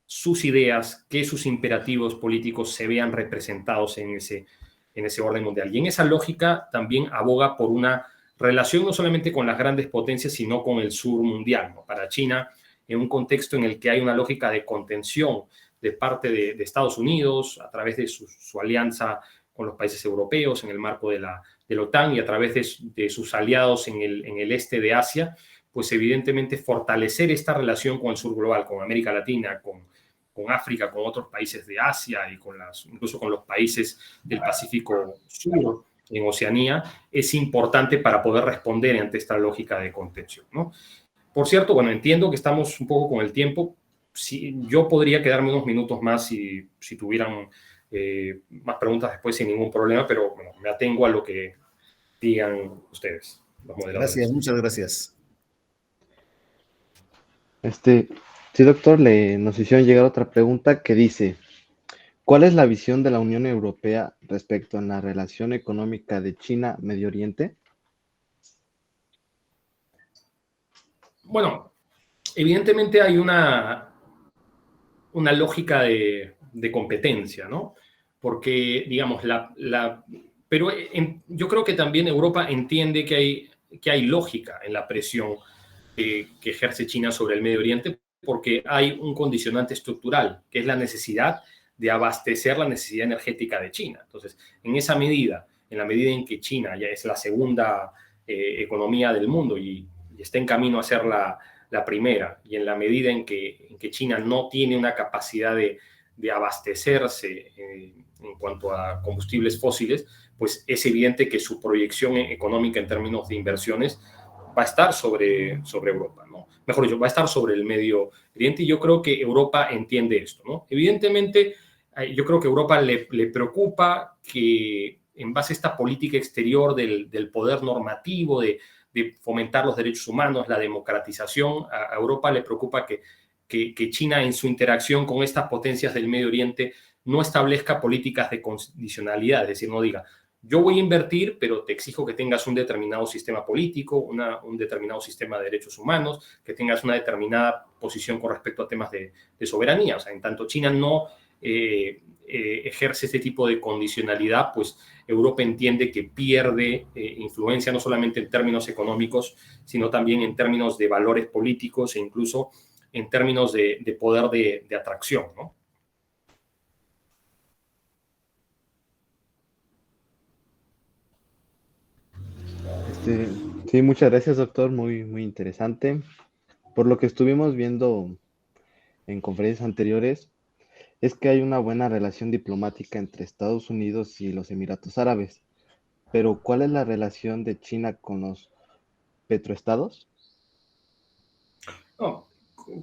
sus ideas, que sus imperativos políticos se vean representados en ese orden mundial. Y en esa lógica también aboga por una relación no solamente con las grandes potencias, sino con el sur mundial, ¿no? Para China, en un contexto en el que hay una lógica de contención de parte de Estados Unidos, a través de su alianza con los países europeos en el marco de la OTAN y a través de sus aliados en el este de Asia, pues evidentemente fortalecer esta relación con el sur global, con América Latina, con África, con otros países de Asia y incluso con los países del Pacífico Sur, en Oceanía, es importante para poder responder ante esta lógica de contención, ¿no? Por cierto, bueno, entiendo que estamos un poco con el tiempo. Yo podría quedarme unos minutos más si tuvieran más preguntas después sin ningún problema, pero bueno, me atengo a lo que digan ustedes, los moderadores. Gracias, muchas gracias. Sí, doctor, nos hicieron llegar otra pregunta que dice: ¿cuál es la visión de la Unión Europea respecto a la relación económica de China-Medio Oriente? Bueno, evidentemente hay una lógica de competencia, ¿no? Porque, digamos, pero yo creo que también Europa entiende que hay lógica en la presión que ejerce China sobre el Medio Oriente, porque hay un condicionante estructural, que es la necesidad de abastecer la necesidad energética de China. Entonces, en esa medida, en la medida en que China ya es la segunda economía del mundo y está en camino a ser la primera, y en la medida en que China no tiene una capacidad de abastecerse en cuanto a combustibles fósiles, pues es evidente que su proyección económica en términos de inversiones va a estar sobre Europa, ¿no? Mejor dicho, va a estar sobre el Medio Oriente, y yo creo que Europa entiende esto, ¿no? Evidentemente, yo creo que a Europa le preocupa que en base a esta política exterior del poder normativo, de fomentar los derechos humanos, la democratización, a Europa le preocupa que China en su interacción con estas potencias del Medio Oriente no establezca políticas de condicionalidad, es decir, no diga: yo voy a invertir, pero te exijo que tengas un determinado sistema político, un determinado sistema de derechos humanos, que tengas una posición con respecto a temas de soberanía. O sea, en tanto China no ejerce este tipo de condicionalidad, pues Europa entiende que pierde influencia no solamente en términos económicos, sino también en términos de valores políticos e incluso en términos de poder de atracción, ¿no? Sí, muchas gracias, doctor. Muy, muy interesante. Por lo que estuvimos viendo en conferencias anteriores, es que hay una buena relación diplomática entre Estados Unidos y los Emiratos Árabes. Pero, ¿cuál es la relación de China con los petroestados? No,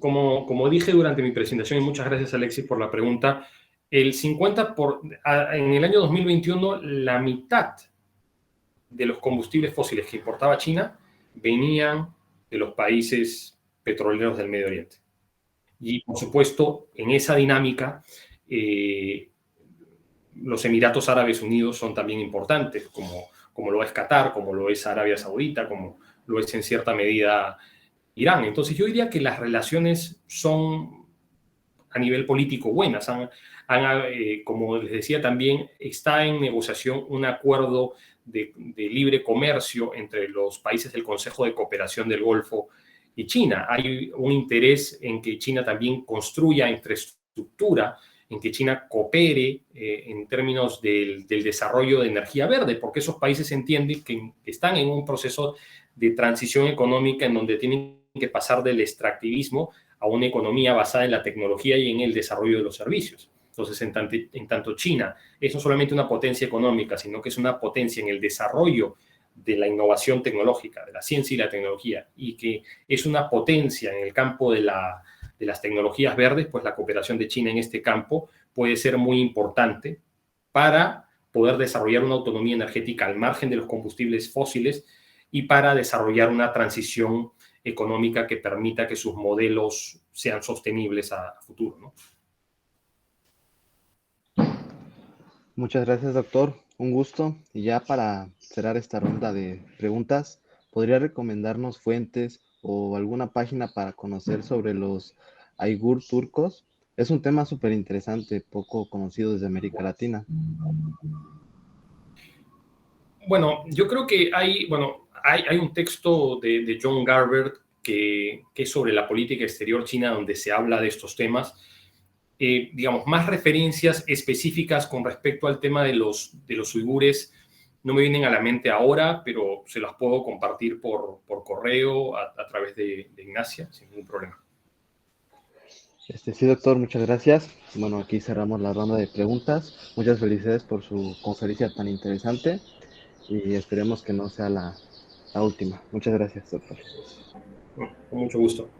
como dije durante mi presentación, y muchas gracias Alexis por la pregunta, en el año 2021, la mitad de los combustibles fósiles que importaba China venían de los países petroleros del Medio Oriente. Y, por supuesto, en esa dinámica, los Emiratos Árabes Unidos son también importantes, como lo es Qatar, como lo es Arabia Saudita, como lo es en cierta medida Irán. Entonces, yo diría que las relaciones son a nivel político buenas. Como les decía también, está en negociación un acuerdo de libre comercio entre los países del Consejo de Cooperación del Golfo y China. Hay un interés en que China también construya infraestructura, en que China coopere en términos del desarrollo de energía verde, porque esos países entienden que están en un proceso de transición económica en donde tienen que pasar del extractivismo a una economía basada en la tecnología y en el desarrollo de los servicios. Entonces, en tanto China es no solamente una potencia económica, sino que es una potencia en el desarrollo de la innovación tecnológica, de la ciencia y la tecnología, y que es una potencia en el campo de las tecnologías verdes, pues la cooperación de China en este campo puede ser muy importante para poder desarrollar una autonomía energética al margen de los combustibles fósiles y para desarrollar una transición económica que permita que sus modelos sean sostenibles a futuro, ¿no? Muchas gracias, doctor. Un gusto. Y ya para cerrar esta ronda de preguntas, ¿podría recomendarnos fuentes o alguna página para conocer sobre los Aigur turcos? Es un tema súper interesante, poco conocido desde América Latina. Bueno, yo creo que hay un texto de John Garber que es sobre la política exterior china, donde se habla de estos temas. Digamos, más referencias específicas con respecto al tema de los uigures no me vienen a la mente ahora, pero se las puedo compartir por correo a través de Ignacia, sin ningún problema. Sí, doctor, muchas gracias. Bueno, aquí cerramos la ronda de preguntas. Muchas felicidades por su conferencia tan interesante y esperemos que no sea la última. Muchas gracias, doctor. Con mucho gusto.